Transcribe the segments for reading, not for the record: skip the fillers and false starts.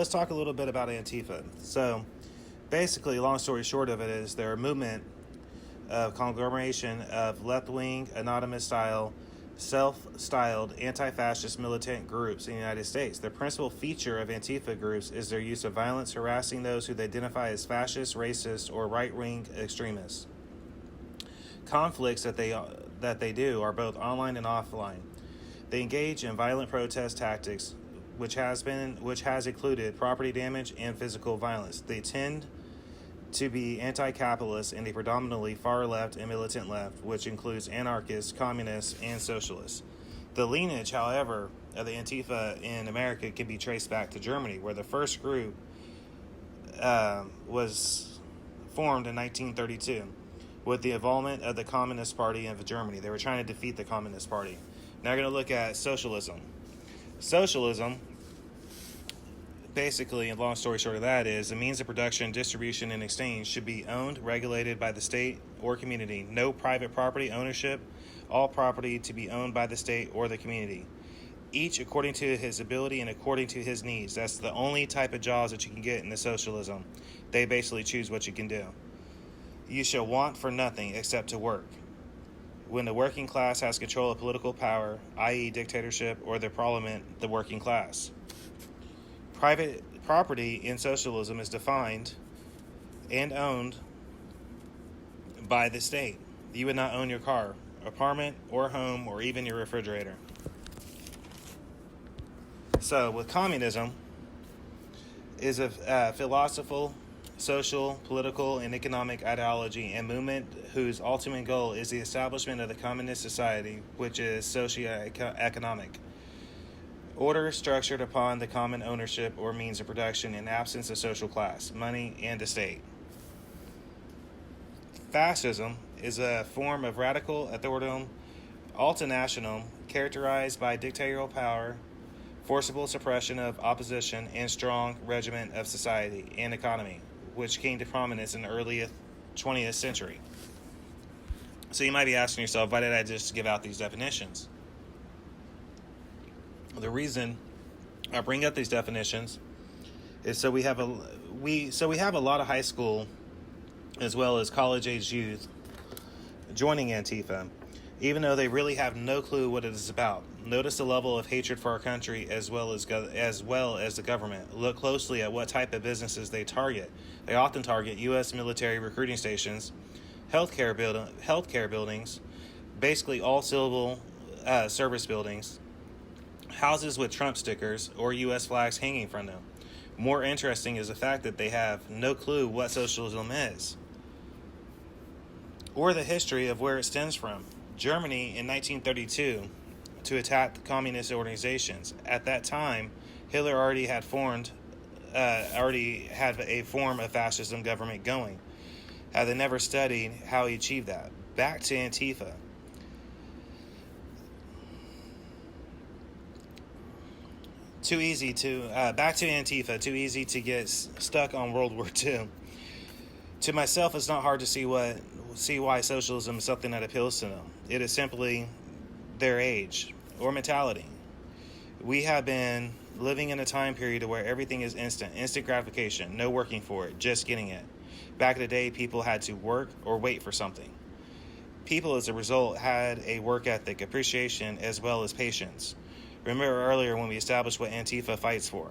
Let's talk a little bit about Antifa. So, basically, long story short of it is they're a movement of conglomeration of left-wing, anonymous-style, self-styled anti-fascist militant groups in the United States. The principal feature of Antifa groups is their use of violence, harassing those who they identify as fascist, racist, or right-wing extremists. Conflicts that they do are both online and offline. They engage in violent protest tactics, which has included property damage and physical violence. They tend to be anti-capitalist and a predominantly far left and militant left, which includes anarchists, communists, and socialists. The lineage, however, of the Antifa in America can be traced back to Germany, where the first group was formed in 1932 with the involvement of the Communist Party of Germany. They were trying to defeat the Communist Party. Now we're going to look at socialism. Socialism, basically, and long story short of that, is a means of production, distribution, and exchange should be owned, regulated by the state or community. No private property ownership. All property to be owned by the state or the community. Each according to his ability and according to his needs. That's the only type of jobs that you can get in the socialism. They basically choose what you can do. You shall want for nothing except to work. When the working class has control of political power, i.e. dictatorship, or the parliament, the working class. Private property in socialism is defined and owned by the state. You would not own your car, apartment, or home, or even your refrigerator. So with communism is a philosophical, social, political, and economic ideology and movement whose ultimate goal is the establishment of the communist society, which is socio-economic order structured upon the common ownership or means of production in absence of social class, money, and estate. Fascism is a form of radical authoritarian ultranational characterized by dictatorial power, forcible suppression of opposition, and strong regiment of society and economy, which came to prominence in the early 20th century. So you might be asking yourself, why did I just give out these definitions? The reason I bring up these definitions is so we have a lot of high school as well as college-age youth joining Antifa, even though they really have no clue what it is about. Notice the level of hatred for our country as well as the government. Look closely at what type of businesses they target. They often target U.S. military recruiting stations, healthcare buildings, basically all civil service buildings, houses with Trump stickers or U.S. flags hanging from them. More interesting is the fact that they have no clue what socialism is or the history of where it stems from. Germany in 1932 to attack the communist organizations. At that time, Hitler already had a form of fascism government going. Had they never studied how he achieved that? Back to Antifa. Back to Antifa. Too easy to get stuck on World War II. To myself, it's not hard to see why socialism is something that appeals to them. It is simply their age or mentality. We have been living in a time period where everything is instant gratification, no working for it, just getting it. Back in the day, people had to work or wait for something. People, as a result, had a work ethic, appreciation, as well as patience. Remember earlier when we established what Antifa fights for,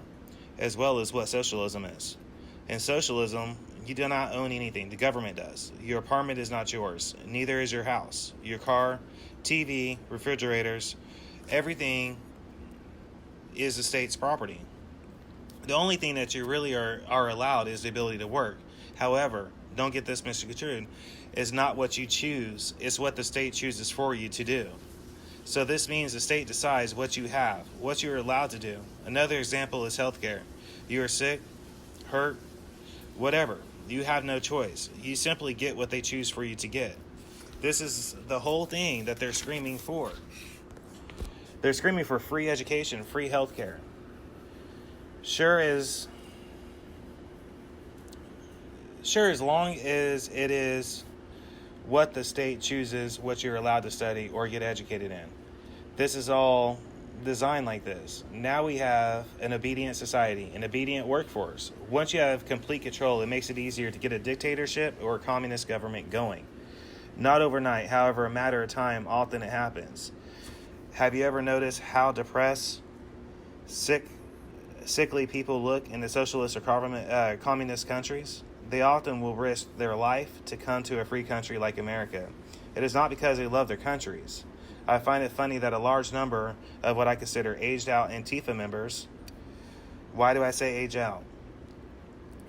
as well as what socialism is. In socialism, you do not own anything. The government does. Your apartment is not yours. Neither is your house. Your car, TV, refrigerators, everything is the state's property. The only thing that you really are allowed is the ability to work. However, don't get this misconstrued, it's not what you choose. It's what the state chooses for you to do. So this means the state decides what you have, what you're allowed to do. Another example is healthcare. You are sick, hurt, whatever. You have no choice. You simply get what they choose for you to get. This is the whole thing that they're screaming for. They're screaming for free education, free healthcare. Sure, as long as it is what the state chooses, what you're allowed to study or get educated in. This is all designed like this. Now we have an obedient society, an obedient workforce. Once you have complete control, it makes it easier to get a dictatorship or a communist government going. Not overnight, however, a matter of time, often it happens. Have you ever noticed how depressed, sickly people look in the socialist or communist countries? They often will risk their life to come to a free country like America. It is not because they love their countries. I find it funny that a large number of what I consider aged out Antifa members, why do I say age out?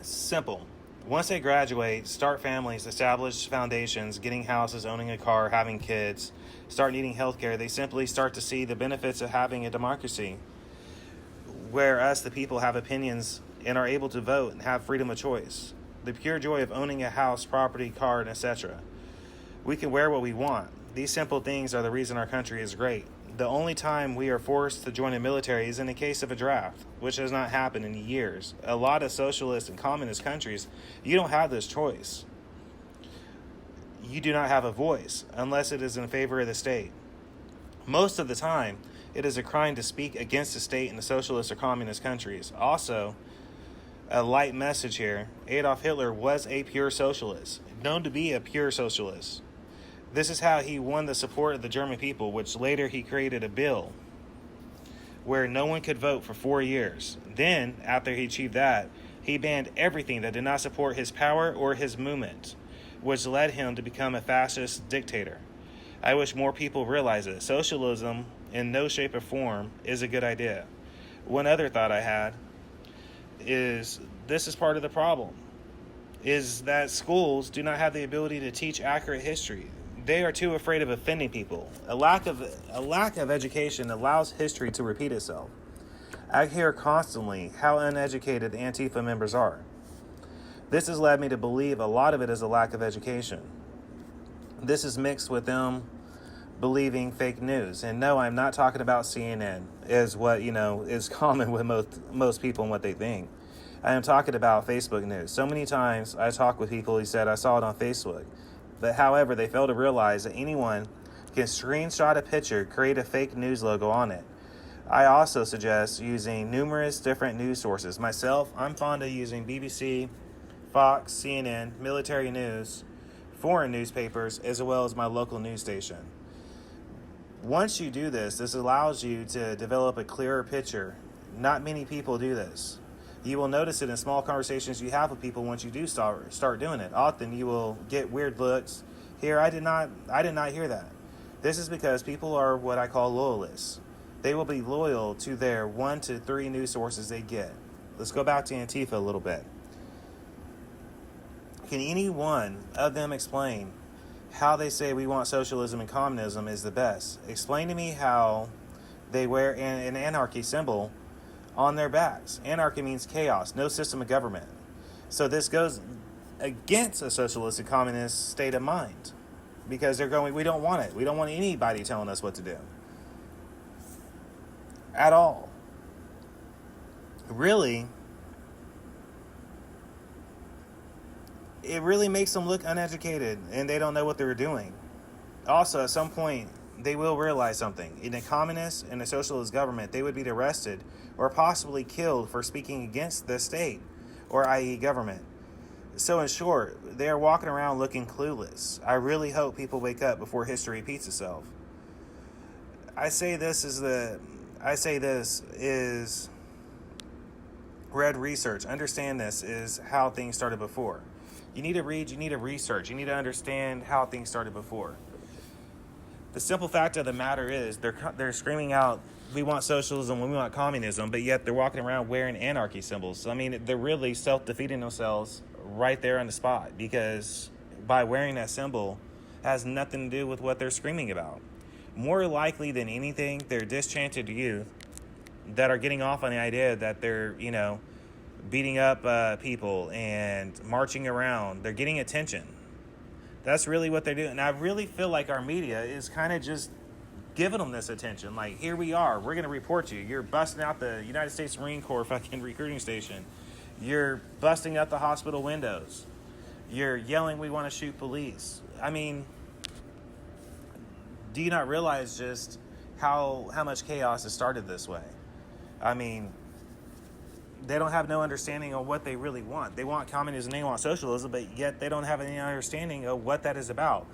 Simple. Once they graduate, start families, establish foundations, getting houses, owning a car, having kids, start needing health care, they simply start to see the benefits of having a democracy where us, the people, have opinions and are able to vote and have freedom of choice. The pure joy of owning a house, property, car, and etc. We can wear what we want. These simple things are the reason our country is great. The only time we are forced to join the military is in the case of a draft, which has not happened in years. A lot of socialist and communist countries, you don't have this choice. You do not have a voice unless it is in favor of the state. Most of the time, it is a crime to speak against the state in the socialist or communist countries. Also, a light message here, Adolf Hitler was a pure socialist, known to be a pure socialist. This is how he won the support of the German people, which later he created a bill where no one could vote for 4 years. Then, after he achieved that, he banned everything that did not support his power or his movement, which led him to become a fascist dictator. I wish more people realize it. Socialism, in no shape or form, is a good idea. One other thought I had is this is part of the problem, is that schools do not have the ability to teach accurate history. They are too afraid of offending people. A lack of education allows history to repeat itself. I hear constantly how uneducated the Antifa members are. This has led me to believe a lot of it is a lack of education. This is mixed with them believing fake news. And no, I'm not talking about CNN, is what, is common with most people and what they think. I am talking about Facebook news. So many times I talk with people who said, I saw it on Facebook. But however, they fail to realize that anyone can screenshot a picture, create a fake news logo on it. I also suggest using numerous different news sources. Myself, I'm fond of using BBC, Fox, CNN, military news, foreign newspapers, as well as my local news station. Once you do this, this allows you to develop a clearer picture. Not many people do this. You will notice it in small conversations you have with people once you do start doing it. Often you will get weird looks. Here, I did not hear that. This is because people are what I call loyalists. They will be loyal to their 1 to 3 news sources they get. Let's go back to Antifa a little bit. Can any one of them explain how they say we want socialism and communism is the best? Explain to me how they wear an anarchy symbol on their backs. Anarchy means chaos, no system of government. So this goes against a socialist and communist state of mind because they're going, we don't want it. We don't want anybody telling us what to do at all. Really, it really makes them look uneducated and they don't know what they're doing. Also, at some point, they will realize something. In a communist and a socialist government, they would be arrested or possibly killed for speaking against the state, or i.e. government. So in short, they are walking around looking clueless. I really hope people wake up before history repeats itself. I say this is read research. Understand this is how things started before. You need to read, you need to research, you need to understand how things started before. The simple fact of the matter is they're screaming out, we want socialism, we want communism, but yet they're walking around wearing anarchy symbols. I mean, they're really self-defeating themselves right there on the spot because by wearing that symbol has nothing to do with what they're screaming about. More likely than anything, they're disenchanted youth that are getting off on the idea that they're, beating up people and marching around. They're getting attention. That's really what they're doing. And I really feel like our media is kind of just giving them this attention. Like, here we are. We're going to report you. You're busting out the United States Marine Corps fucking recruiting station. You're busting out the hospital windows. You're yelling, we want to shoot police. I mean, do you not realize just how much chaos has started this way. I mean, they don't have no understanding of what they really want. They want communism, they want socialism, but yet they don't have any understanding of what that is about.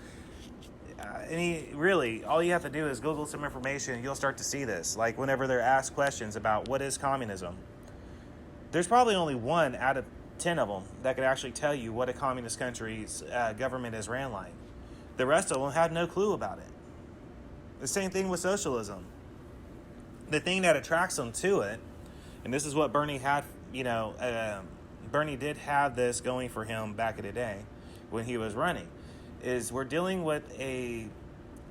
Really, all you have to do is Google some information and you'll start to see this. Like whenever they're asked questions about what is communism, there's probably only 1 out of 10 of them that could actually tell you what a communist country's government is ran like. The rest of them have no clue about it. The same thing with socialism. The thing that attracts them to it, and this is what Bernie had, Bernie did have this going for him back in the day when he was running, is we're dealing with a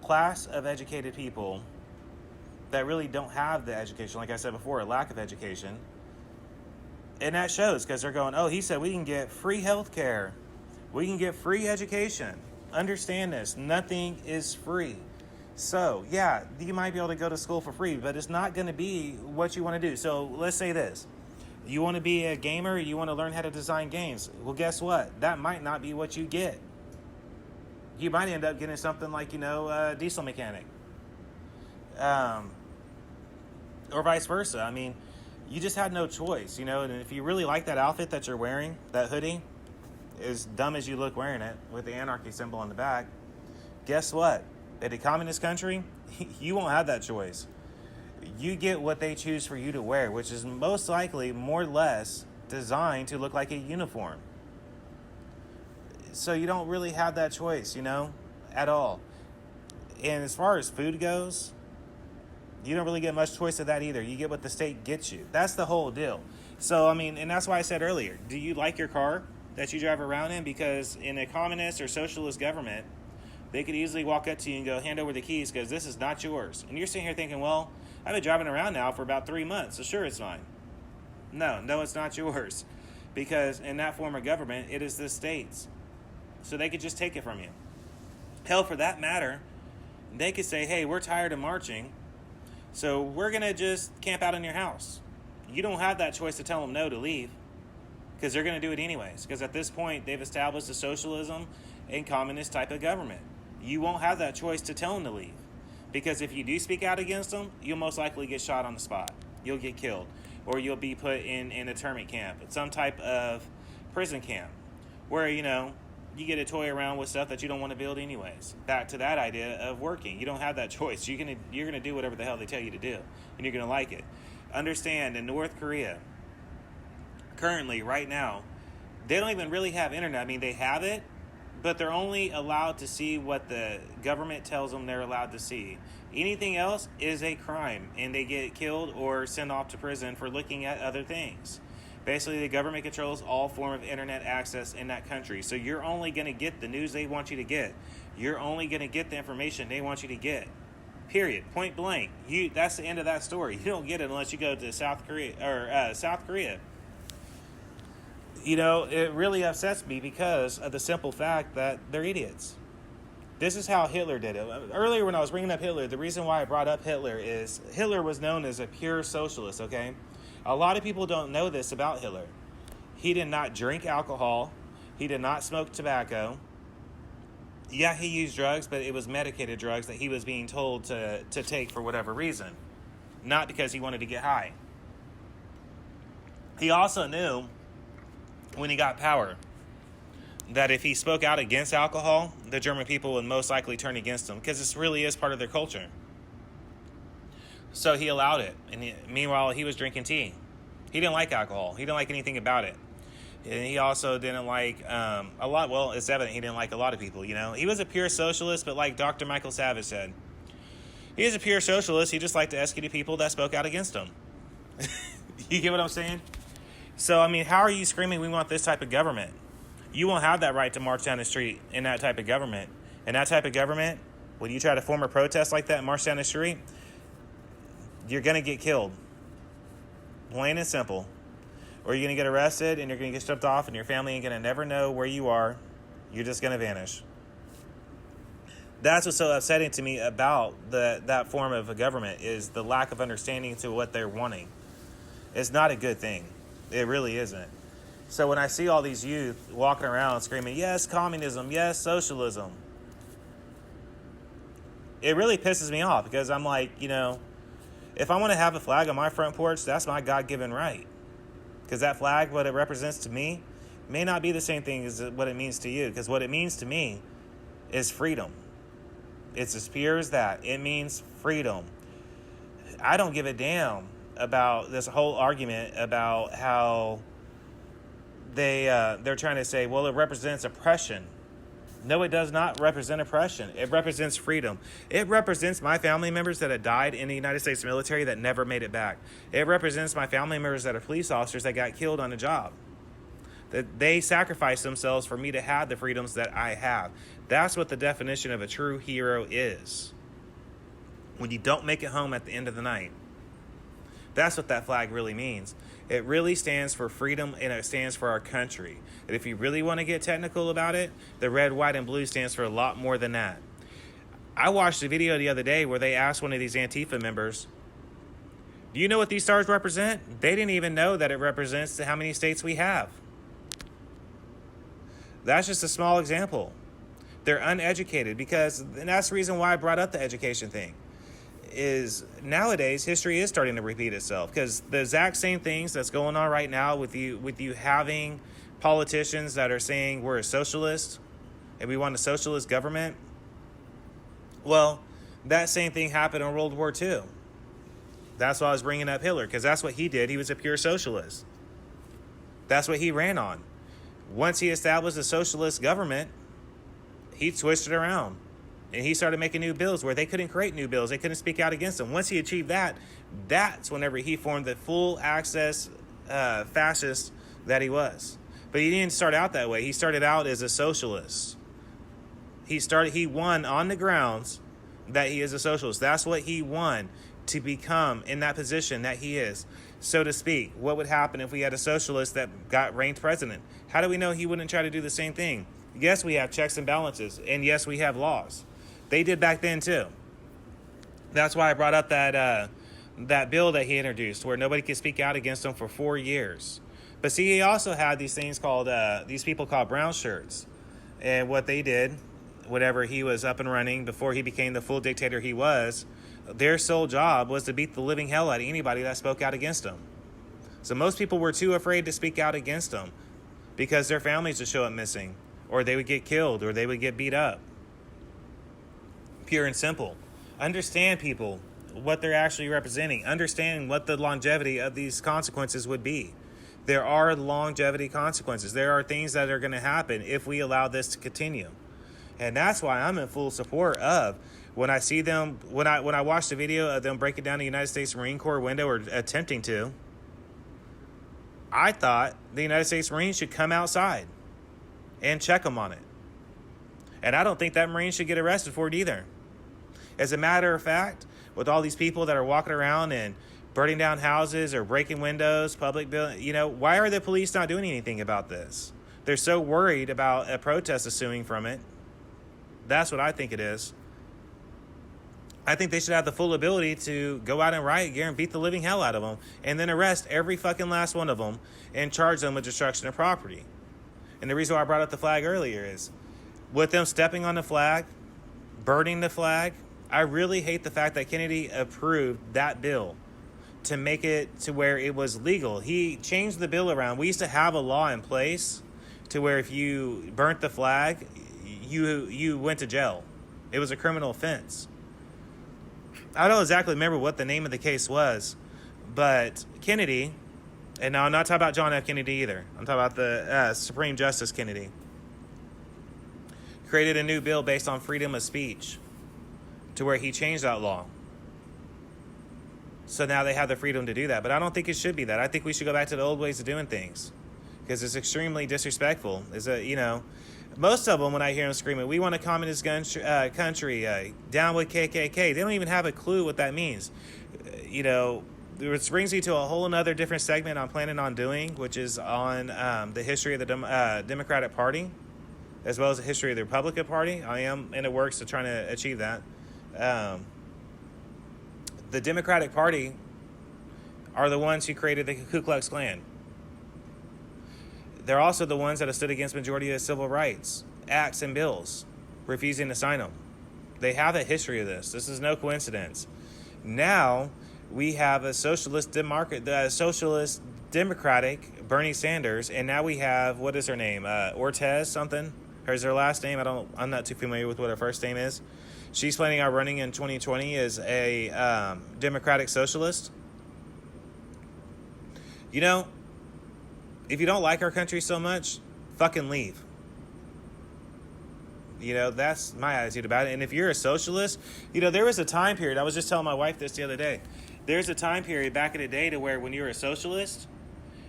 class of educated people that really don't have the education, like I said before, a lack of education. And that shows because they're going, oh, he said we can get free health care. We can get free education. Understand this. Nothing is free. So, yeah, you might be able to go to school for free, but it's not going to be what you want to do. So let's say this. You want to be a gamer, you want to learn how to design games. Well, guess what? That might not be what you get. You might end up getting something like, a diesel mechanic. Or vice versa. I mean, you just had no choice, and if you really like that outfit that you're wearing, that hoodie, as dumb as you look wearing it, with the anarchy symbol on the back, guess what? In a communist country, you won't have that choice. You get what they choose for you to wear, which is most likely more or less designed to look like a uniform. So you don't really have that choice, at all. And as far as food goes, you don't really get much choice of that either. You get what the state gets you. That's the whole deal. So, and that's why I said earlier, do you like your car that you drive around in? Because in a communist or socialist government, they could easily walk up to you and go, hand over the keys because this is not yours. And you're sitting here thinking, well, I've been driving around now for about 3 months, so sure, it's mine. No, it's not yours. Because in that form of government, it is the state's. So they could just take it from you. Hell, for that matter, they could say, hey, we're tired of marching, so we're going to just camp out in your house. You don't have that choice to tell them no to leave because they're going to do it anyways. Because at this point, they've established a socialism and communist type of government. You won't have that choice to tell them to leave. Because if you do speak out against them, you'll most likely get shot on the spot. You'll get killed. Or you'll be put in an internment camp, some type of prison camp, where, you get to toy around with stuff that you don't want to build anyways. Back to that idea of working. You don't have that choice. You're gonna do whatever the hell they tell you to do, and you're gonna like it. Understand, in North Korea, currently, right now, they don't even really have internet. I mean, they have it, but they're only allowed to see what the government tells them they're allowed to see. Anything else is a crime, and they get killed or sent off to prison for looking at other things. Basically, the government controls all form of internet access in that country. So you're only going to get the news they want you to get. You're only going to get the information they want you to get. Period. Point blank. That's the end of that story. You don't get it unless you go to South Korea. It really upsets me because of the simple fact that they're idiots. This is how Hitler did it. Earlier when I was bringing up Hitler, the reason why I brought up Hitler is Hitler was known as a pure socialist, okay? A lot of people don't know this about Hitler. He did not drink alcohol. He did not smoke tobacco. Yeah, he used drugs, but it was medicated drugs that he was being told to take for whatever reason, not because he wanted to get high. He also knew when he got power that if he spoke out against alcohol, the German people would most likely turn against him because this really is part of their culture. So he allowed it. And meanwhile, he was drinking tea. He didn't like alcohol. He didn't like anything about it. And he also didn't like a lot. Well, it's evident he didn't like a lot of people, He was a pure socialist, but like Dr. Michael Savage said, he was a pure socialist. He just liked to execute people that spoke out against him. You get what I'm saying? So, how are you screaming, we want this type of government? You won't have that right to march down the street in that type of government. In that type of government, when you try to form a protest like that and march down the street, you're going to get killed. Plain and simple. Or you're going to get arrested and you're going to get shipped off and your family ain't going to never know where you are. You're just going to vanish. That's what's so upsetting to me about that form of a government is the lack of understanding to what they're wanting. It's not a good thing. It really isn't. So when I see all these youth walking around screaming, yes, communism, yes, socialism, it really pisses me off because I'm like, if I want to have a flag on my front porch, that's my God-given right. Because that flag, what it represents to me, may not be the same thing as what it means to you. Because what it means to me is freedom. It's as pure as that. It means freedom. I don't give a damn about this whole argument about how they're trying to say, well, it represents oppression. No, it does not represent oppression. It represents freedom. It represents my family members that had died in the United States military that never made it back. It represents my family members that are police officers that got killed on the job. That they sacrificed themselves for me to have the freedoms that I have. That's what the definition of a true hero is. When you don't make it home at the end of the night. That's what that flag really means. It really stands for freedom, and it stands for our country. And if you really want to get technical about it, the red, white, and blue stands for a lot more than that. I watched a video the other day where they asked one of these Antifa members, do you know what these stars represent? They didn't even know that it represents how many states we have. That's just a small example. They're uneducated and that's the reason why I brought up the education thing. Is nowadays history is starting to repeat itself because the exact same things that's going on right now with you having politicians that are saying we're a socialist and we want a socialist government. Well, that same thing happened in World War II. That's why I was bringing up Hitler, because that's what he did. He was a pure socialist. That's what he ran on. Once he established a socialist government, he switched it around. And he started making new bills where they couldn't create new bills. They couldn't speak out against them. Once he achieved that, that's whenever he formed the full access fascist that he was. But he didn't start out that way. He started out as a socialist. He won on the grounds that he is a socialist. That's what he won to become in that position that he is, so to speak. What would happen if we had a socialist that got ranked president? How do we know he wouldn't try to do the same thing? Yes, we have checks and balances, and yes, we have laws. They did back then too. That's why I brought up that bill that he introduced where nobody could speak out against him for 4 years. But see, he also had these things called, these people called brown shirts. And what they did, whenever he was up and running, before he became the full dictator he was, their sole job was to beat the living hell out of anybody that spoke out against him. So most people were too afraid to speak out against him because their families would show up missing, or they would get killed, or they would get beat up. Pure and simple. Understand people, what they're actually representing. Understand what the longevity of these consequences would be. There are longevity consequences. There are things that are going to happen if we allow this to continue. And that's why I'm in full support of when I see them, when I watch the video of them breaking down the United States Marine Corps window or attempting to, I thought the United States Marines should come outside and check them on it. And I don't think that Marine should get arrested for it either. As a matter of fact, with all these people that are walking around and burning down houses or breaking windows, public buildings, why are the police not doing anything about this? They're so worried about a protest ensuing from it. That's what I think it is. I think they should have the full ability to go out and riot gear and beat the living hell out of them and then arrest every fucking last one of them and charge them with destruction of property. And the reason why I brought up the flag earlier is with them stepping on the flag, burning the flag, I really hate the fact that Kennedy approved that bill to make it to where it was legal. He changed the bill around. We used to have a law in place to where if you burnt the flag, you went to jail. It was a criminal offense. I don't exactly remember what the name of the case was, but Kennedy, and now I'm not talking about John F. Kennedy either. I'm talking about the Supreme Justice Kennedy, created a new bill based on freedom of speech to where he changed that law. So now they have the freedom to do that. But I don't think it should be that. I think we should go back to the old ways of doing things because it's extremely disrespectful. Most of them, when I hear them screaming, we want a communist country, down with KKK, they don't even have a clue what that means. Which brings me to a whole another different segment I'm planning on doing, which is on the history of the Democratic Party, as well as the history of the Republican Party. I am in the works of trying to achieve that. The Democratic Party are the ones who created the Ku Klux Klan. They're also the ones that have stood against majority of the civil rights acts and bills, refusing to sign them. They have a history of this. This is no coincidence. Now we have a socialist democratic Bernie Sanders, and now we have, what is her name? Ortez something? Here's her last name. I'm not too familiar with what her first name is. She's planning on running in 2020 as a democratic socialist. You know, if you don't like our country so much, fucking leave. You know, that's my attitude about it. And if you're a socialist, you know, there was a time period, I was just telling my wife this the other day. There's a time period back in the day to where when you were a socialist,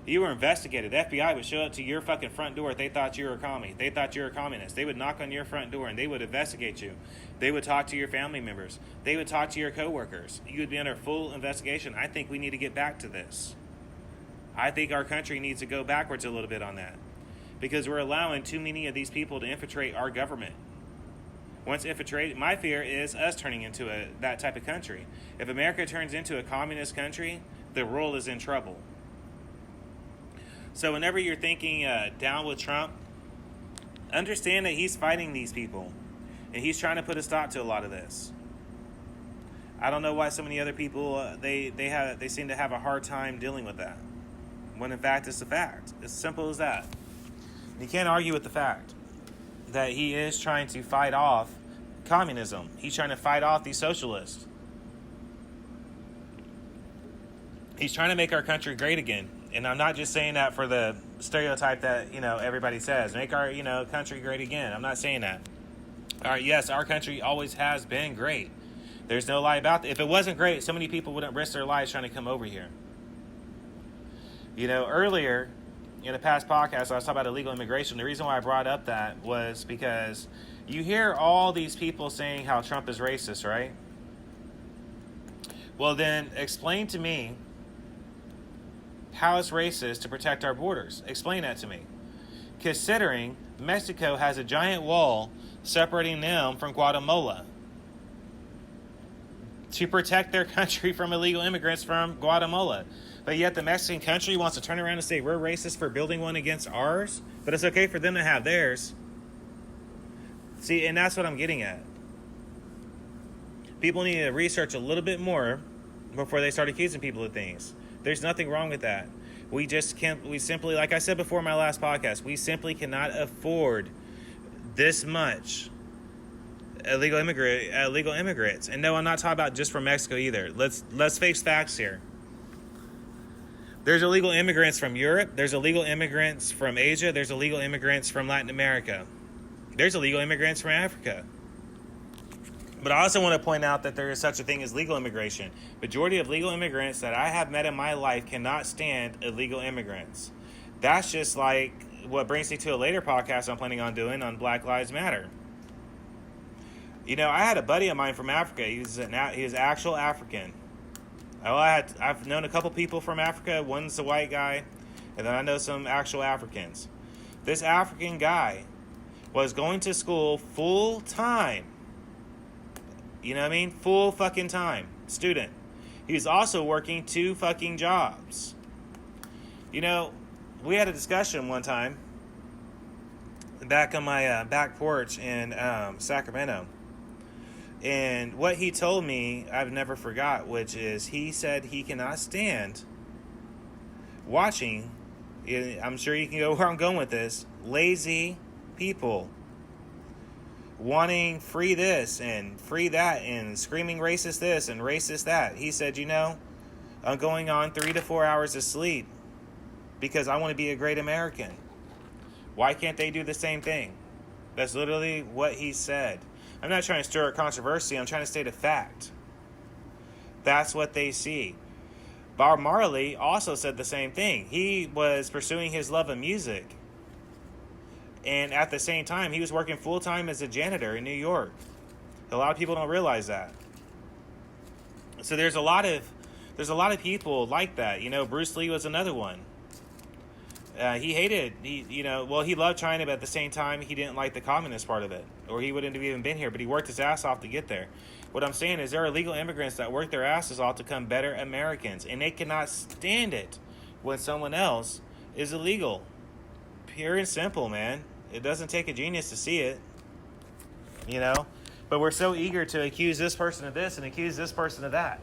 you were investigated. The FBI would show up to your fucking front door if they thought you were a commie. They thought you were a communist. They would knock on your front door and they would investigate you. They would talk to your family members. They would talk to your coworkers. You would be under full investigation. I think we need to get back to this. I think our country needs to go backwards a little bit on that, because we're allowing too many of these people to infiltrate our government. Once infiltrated, my fear is us turning into that type of country. If America turns into a communist country, the world is in trouble. So whenever you're thinking down with Trump, understand that he's fighting these people, and he's trying to put a stop to a lot of this. I don't know why so many other people they seem to have a hard time dealing with that, when in fact it's a fact. It's simple as that. You can't argue with the fact that he is trying to fight off communism. He's trying to fight off these socialists. He's trying to make our country great again. And I'm not just saying that for the stereotype that, you know, everybody says. Make our, you know, country great again. I'm not saying that. All right, yes, our country always has been great. There's no lie about that. If it wasn't great, so many people wouldn't risk their lives trying to come over here. You know, earlier in a past podcast, I was talking about illegal immigration. The reason why I brought up that was because you hear all these people saying how Trump is racist, right? Well, then explain to me how it's racist to protect our borders. Explain that to me. Considering Mexico has a giant wall separating them from Guatemala to protect their country from illegal immigrants from Guatemala. But yet the Mexican country wants to turn around and say we're racist for building one against ours, but it's okay for them to have theirs. See, and that's what I'm getting at. People need to research a little bit more before they start accusing people of things. There's nothing wrong with that. We simply, like I said before in my last podcast, we simply cannot afford this much illegal immigrants. And no, I'm not talking about just from Mexico either. Let's face facts here. There's illegal immigrants from Europe. There's illegal immigrants from Asia. There's illegal immigrants from Latin America. There's illegal immigrants from Africa. But I also want to point out that there is such a thing as legal immigration. Majority of legal immigrants that I have met in my life cannot stand illegal immigrants. That's just like what brings me to a later podcast I'm planning on doing on Black Lives Matter. You know, I had a buddy of mine from Africa. He was actual African. I've known a couple people from Africa. One's a white guy, and then I know some actual Africans. This African guy was going to school full time. You know what I mean? Full fucking time. Student. He was also working 2 fucking jobs. You know, we had a discussion one time back on my back porch in Sacramento. And what he told me, I've never forgot, which is he said he cannot stand watching, I'm sure you can go where I'm going with this, lazy people wanting free this and free that and screaming racist this and racist that. He said, you know, I'm going on 3 to 4 hours of sleep because I want to be a great American. Why can't they do the same thing? That's literally what he said. I'm not trying to stir up controversy. I'm trying to state a fact. That's what they see. Bob Marley also said the same thing. He was pursuing his love of music. And at the same time, he was working full-time as a janitor in New York. A lot of people don't realize that. So there's a lot of people like that. You know, Bruce Lee was another one. He loved China, but at the same time, he didn't like the communist part of it, or he wouldn't have even been here, but he worked his ass off to get there. What I'm saying is there are illegal immigrants that work their asses off to become better Americans, and they cannot stand it when someone else is illegal. Pure and simple, man. It doesn't take a genius to see it. You know, But we're so eager to accuse this person of this and accuse this person of that.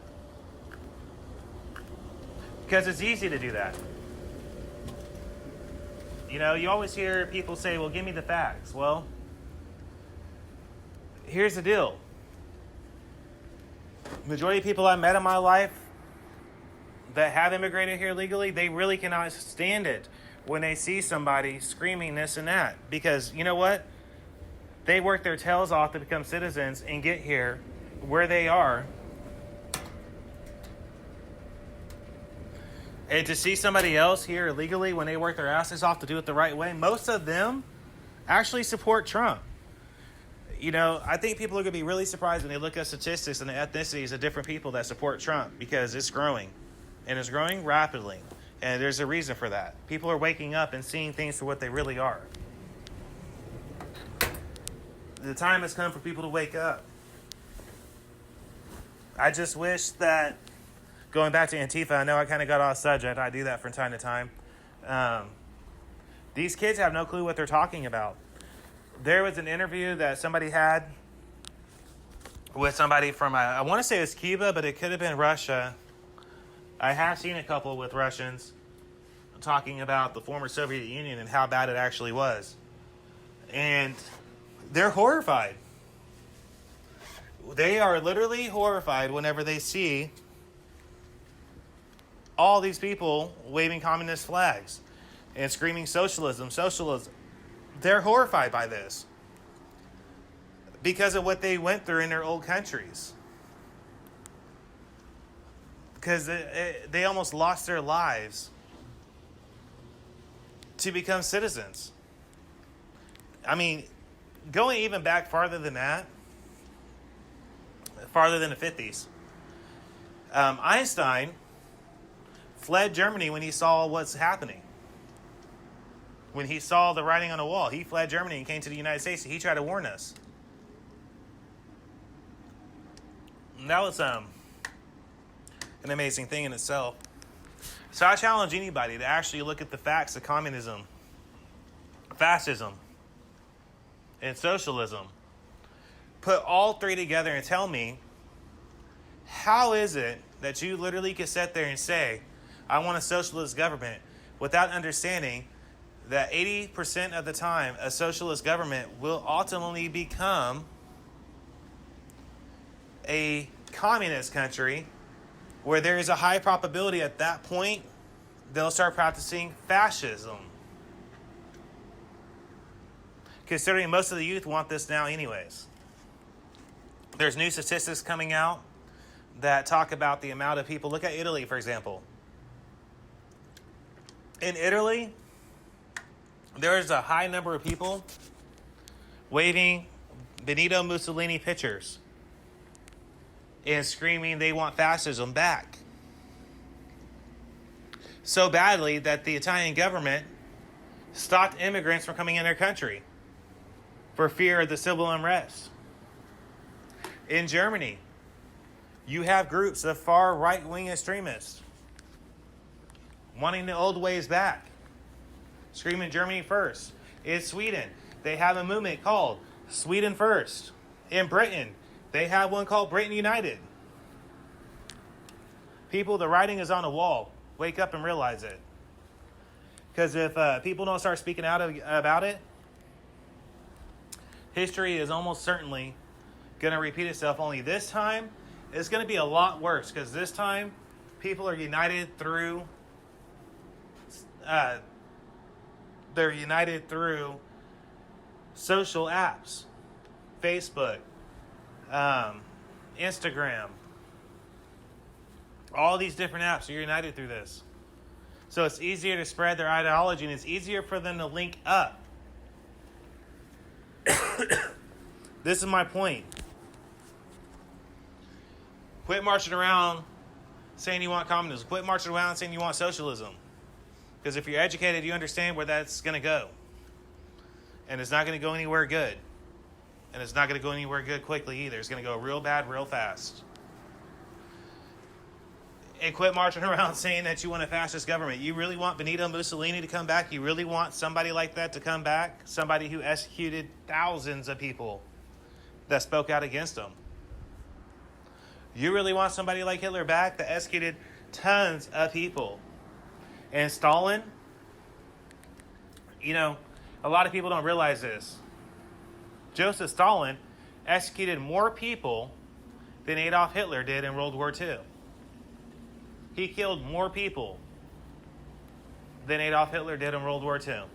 Because it's easy to do that. You know, you always hear people say, well, give me the facts. Well, here's the deal. Majority of people I've met in my life that have immigrated here legally, they really cannot stand it when they see somebody screaming this and that. Because, you know what? They work their tails off to become citizens and get here where they are. And to see somebody else here illegally when they work their asses off to do it the right way, most of them actually support Trump. You know, I think people are going to be really surprised when they look at statistics and the ethnicities of different people that support Trump, because it's growing. And it's growing rapidly. And there's a reason for that. People are waking up and seeing things for what they really are. The time has come for people to wake up. I just wish that, going back to Antifa, I know I kind of got off subject. I do that from time to time. These kids have no clue what they're talking about. There was an interview that somebody had with somebody from, I want to say it was Cuba, but it could have been Russia. I have seen a couple with Russians talking about the former Soviet Union and how bad it actually was. And they're horrified. They are literally horrified whenever they see all these people waving communist flags and screaming socialism, socialism. They're horrified by this because of what they went through in their old countries. Because they almost lost their lives to become citizens. I mean, going even back farther than that, farther than the 50s, Einstein fled Germany when he saw what's happening. When he saw the writing on the wall, he fled Germany and came to the United States. He tried to warn us. And that was an amazing thing in itself. So I challenge anybody to actually look at the facts of communism, fascism, and socialism. Put all three together and tell me, how is it that you literally can sit there and say, I want a socialist government, without understanding that 80% of the time a socialist government will ultimately become a communist country, where there is a high probability at that point they'll start practicing fascism. Considering most of the youth want this now anyways. There's new statistics coming out that talk about the amount of people. Look at Italy, for example. In Italy, there is a high number of people waving Benito Mussolini pictures and screaming they want fascism back. So badly that the Italian government stopped immigrants from coming in their country for fear of the civil unrest. In Germany, you have groups of far right-wing extremists wanting the old ways back, screaming Germany first. In Sweden, they have a movement called Sweden First. In Britain, they have one called Britain United. People, the writing is on the wall. Wake up and realize it. Because if people don't start speaking out about it, history is almost certainly going to repeat itself. Only this time, it's going to be a lot worse. Because this time, people are united through social apps, Facebook, Instagram, all these different apps are united through this. So it's easier to spread their ideology, and it's easier for them to link up. This is my point. Quit marching around saying you want communism. Quit marching around saying you want socialism. Because if you're educated, you understand where that's going to go. And it's not going to go anywhere good. And it's not going to go anywhere good quickly either. It's going to go real bad, real fast. And quit marching around saying that you want a fascist government. You really want Benito Mussolini to come back? You really want somebody like that to come back? Somebody who executed thousands of people. that spoke out against him. You really want somebody like Hitler back that executed tons of people? And Stalin, a lot of people don't realize this. Joseph Stalin executed more people than Adolf Hitler did in World War II. He killed more people than Adolf Hitler did in World War II.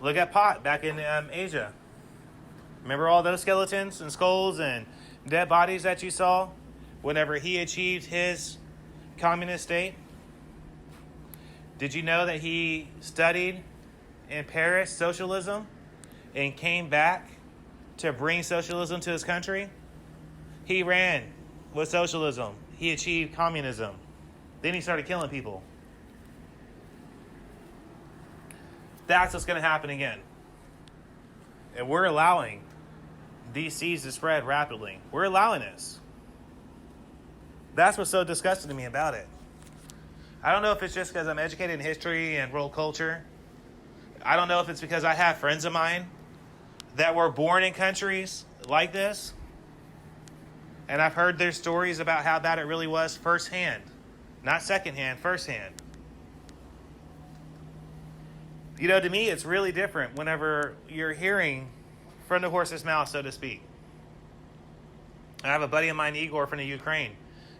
Look at Pot back in Asia. Remember all those skeletons and skulls and dead bodies that you saw whenever he achieved his communist state? Did you know that he studied in Paris socialism and came back to bring socialism to his country? He ran with socialism. He achieved communism. Then he started killing people. That's what's going to happen again. And we're allowing these seeds to spread rapidly. We're allowing this. That's what's so disgusting to me about it. I don't know if it's just because I'm educated in history and world culture. I don't know if it's because I have friends of mine that were born in countries like this. And I've heard their stories about how bad it really was firsthand. Not secondhand, firsthand. To me, it's really different whenever you're hearing from the horse's mouth, so to speak. I have a buddy of mine, Igor, from the Ukraine.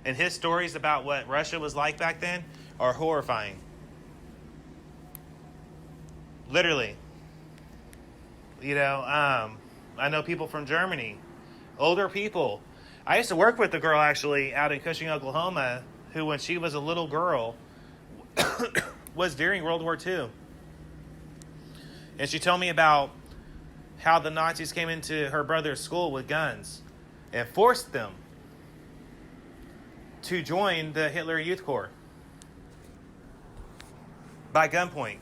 And his stories about what Russia was like back then are horrifying. Literally. I know people from Germany, older people. I used to work with a girl, actually, out in Cushing, Oklahoma, who, when she was a little girl, was during World War II. And she told me about how the Nazis came into her brother's school with guns and forced them to join the Hitler Youth Corps by gunpoint.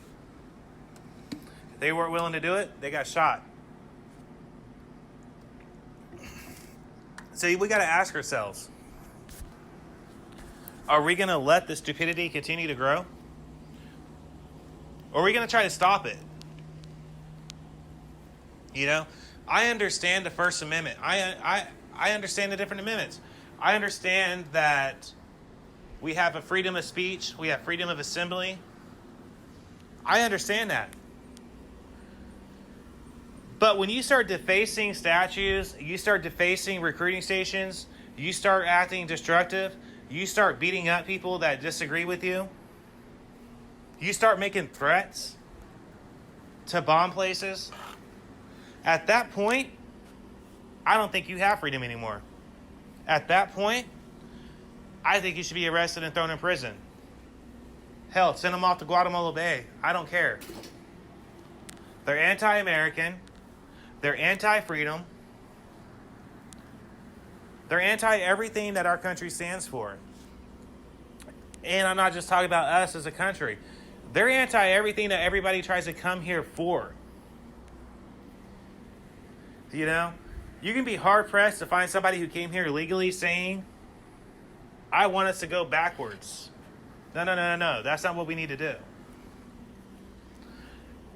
If they weren't willing to do it, they got shot. So we got to ask ourselves, are we going to let the stupidity continue to grow? Or are we going to try to stop it? I understand the First Amendment. I understand the different amendments. I understand that we have a freedom of speech. We have freedom of assembly. I understand that. But when you start defacing statues, you start defacing recruiting stations, you start acting destructive, you start beating up people that disagree with you, you start making threats to bomb places, at that point, I don't think you have freedom anymore. At that point, I think you should be arrested and thrown in prison. Hell, send them off to Guatemala Bay. I don't care. They're anti-American. They're anti-freedom. They're anti-everything that our country stands for. And I'm not just talking about us as a country. They're anti-everything that everybody tries to come here for. You can be hard-pressed to find somebody who came here legally saying, I want us to go backwards. No. That's not what we need to do.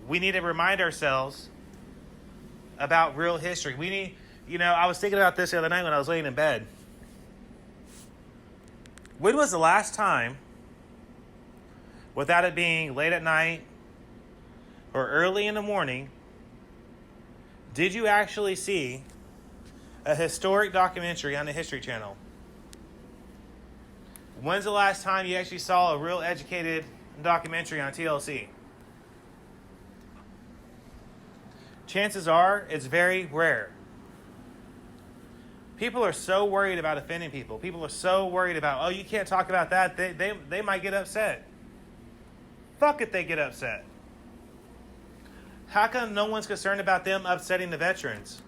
We need to remind ourselves about real history. We need, I was thinking about this the other night when I was laying in bed. When was the last time, without it being late at night or early in the morning, did you actually see a historic documentary on the History Channel? When's the last time you actually saw a real educated documentary on TLC? Chances are it's very rare. People are so worried about offending people. People are so worried about, you can't talk about that. They might get upset. Fuck if they get upset. How come no one's concerned about them upsetting the veterans?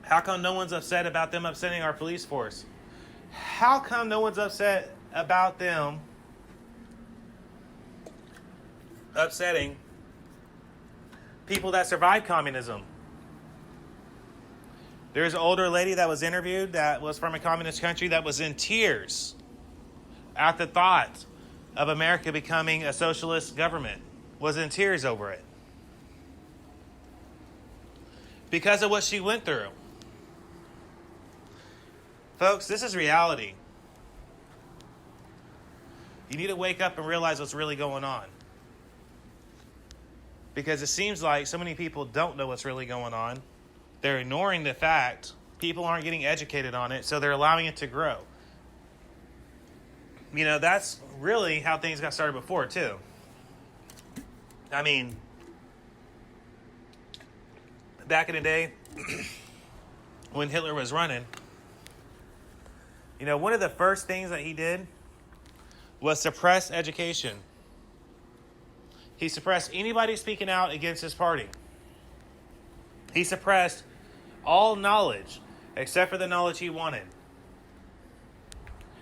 How come no one's upset about them upsetting our police force? How come no one's upset about them upsetting people that survived communism? There's an older lady that was interviewed that was from a communist country that was in tears at the thought of America becoming a socialist government. Was in tears over it. because of what she went through. Folks, this is reality. You need to wake up and realize what's really going on. Because it seems like so many people don't know what's really going on. They're ignoring the fact. People aren't getting educated on it, so they're allowing it to grow. You know, that's really how things got started before, too. I mean, back in the day, when Hitler was running, you know, one of the first things that he did was suppress education. He suppressed anybody speaking out against his party. He suppressed all knowledge, except for the knowledge he wanted.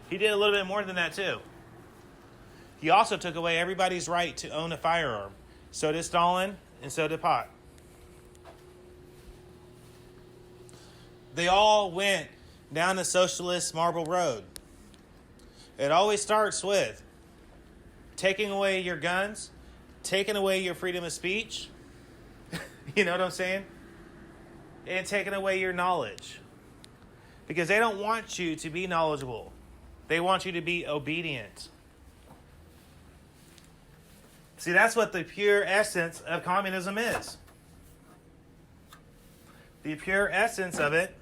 He did a little bit more than that, too. He also took away everybody's right to own a firearm. So did Stalin, and so did Pot. They all went down the socialist marble road. It always starts with taking away your guns, taking away your freedom of speech, you know what I'm saying? And taking away your knowledge. Because they don't want you to be knowledgeable. They want you to be obedient. See, that's what the pure essence of communism is. The pure essence of it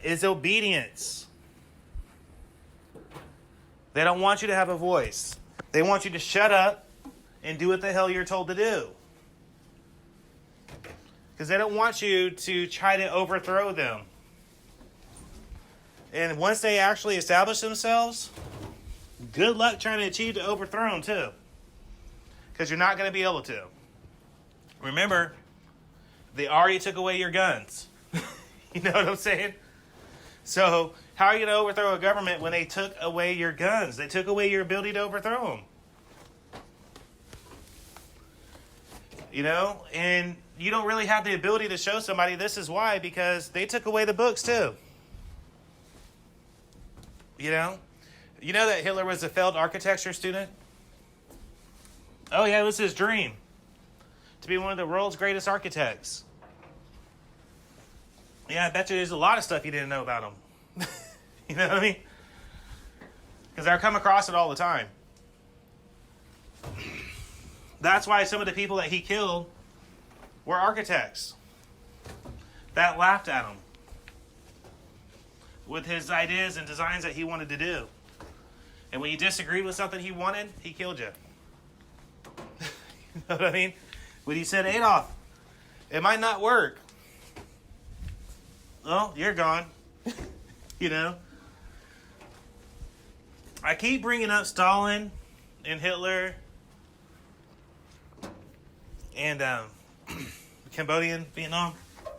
is obedience. They don't want you to have a voice. They want you to shut up and do what the hell you're told to do. Because they don't want you to try to overthrow them. And once they actually establish themselves, good luck trying to achieve to overthrow them too. Because you're not going to be able to. Remember, they already took away your guns. You know what I'm saying? So, how are you going to overthrow a government when they took away your guns? They took away your ability to overthrow them. You know, and you don't really have the ability to show somebody this is why, because they took away the books too. You know that Hitler was a failed architecture student? Oh yeah, it was his dream to be one of the world's greatest architects. Yeah, I bet you there's a lot of stuff you didn't know about him. You know what I mean? Because I come across it all the time. That's why some of the people that he killed were architects that laughed at him with his ideas and designs that he wanted to do. And when you disagreed with something he wanted, he killed you. You know what I mean? When he said, Adolf, it might not work. Well, you're gone. You know? I keep bringing up Stalin and Hitler and Cambodian, Vietnam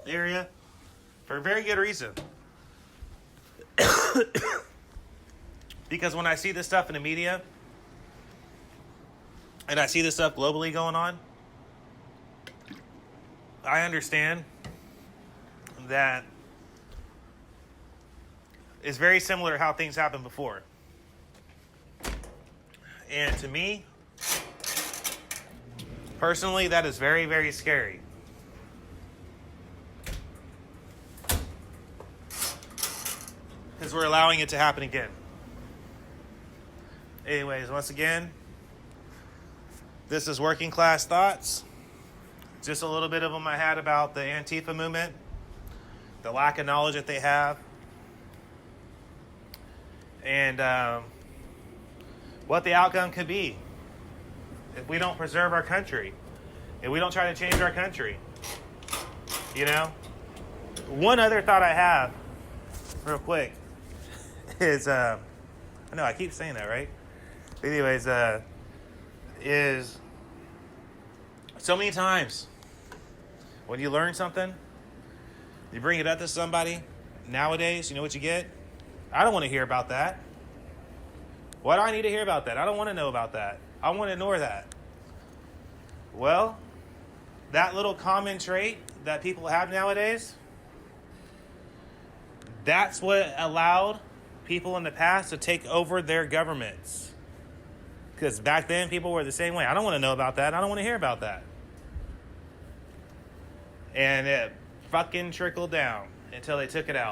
area for a very good reason. Because when I see this stuff in the media and I see this stuff globally going on, I understand that it's very similar to how things happened before. And to me, personally, that is very, very scary. Because we're allowing it to happen again. Anyways, once again, this is Working Class Thoughts. Just a little bit of them I had about the Antifa movement, the lack of knowledge that they have, and what the outcome could be if we don't preserve our country, if we don't try to change our country. You know? One other thought I have, real quick, is, I know I keep saying that, right? But anyways, is so many times when you learn something, you bring it up to somebody, nowadays, you know what you get? I don't want to hear about that. Why do I need to hear about that? I don't want to know about that. I want to ignore that. Well, that little common trait that people have nowadays, that's what allowed people in the past to take over their governments. Because back then, people were the same way. I don't want to know about that. I don't want to hear about that. And it fucking trickled down until they took it out.